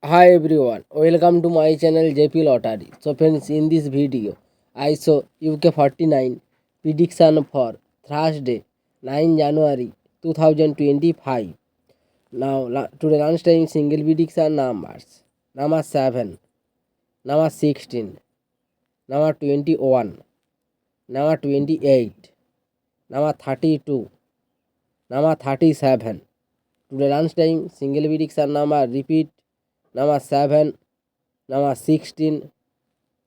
Hi everyone, welcome to my channel JP Lottery. So friends, in this video, I show UK49 prediction for Thursday, 9 January 2025. Now, today lunchtime single prediction numbers. Number 7, number 16, number 21, number 28, number 32, number 37. Today lunchtime single prediction number repeat number 7, number 16,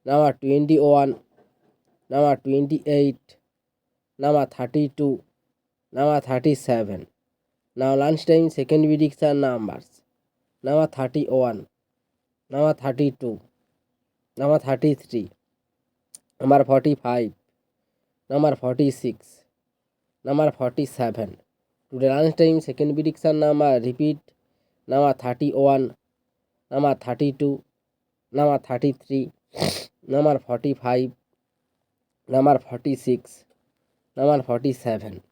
number 21, number 28, number 32, number 37. Now lunchtime second prediction numbers. Number 31, number 32, number 33, number 45, number 46, number 47. Today lunchtime second prediction number repeat number 31, number 32, number 33, number 45, number 46, number 47.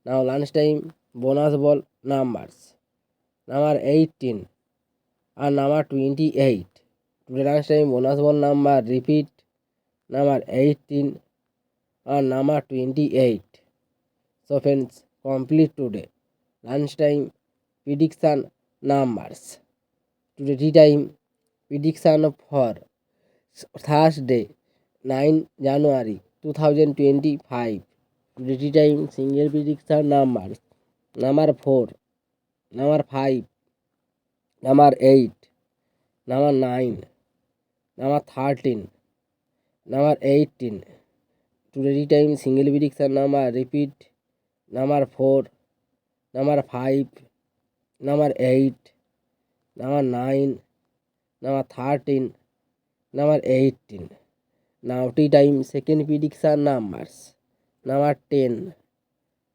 Now lunchtime bonus ball numbers. Number 18 and number 28. Today lunchtime bonus ball number repeat number 18 and number 28. So friends, complete today lunchtime prediction numbers. Today tea time prediction for Thursday 9 January 2025. Today tea time single prediction numbers. Number 4, number 5, number 8, number 9, number 13, number 18. Today time single prediction number repeat number 4, number 5, number 8, number 9, number 13, number 18. Now tea time second prediction numbers. Number 10,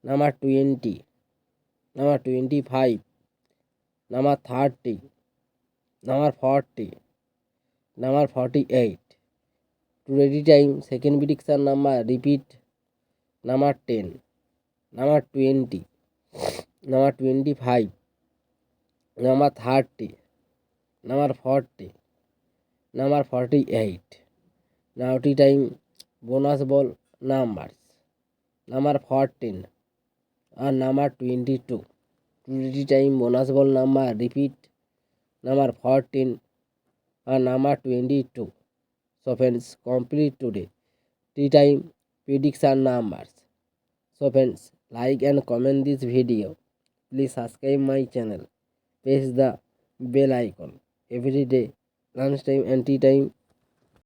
number 20, number 25, number 30, number 40, number 48. Today time second prediction number repeat number 10, number 20, number 25, number 30, number 40, number 48. Now tea time bonus ball numbers. Number 14 and number 22. Today time bonus ball number repeat number 14 and number 22. So friends, complete today tea time prediction numbers. So friends, like and comment this video. Please subscribe my channel. Press the bell icon. Every day, lunchtime and tea time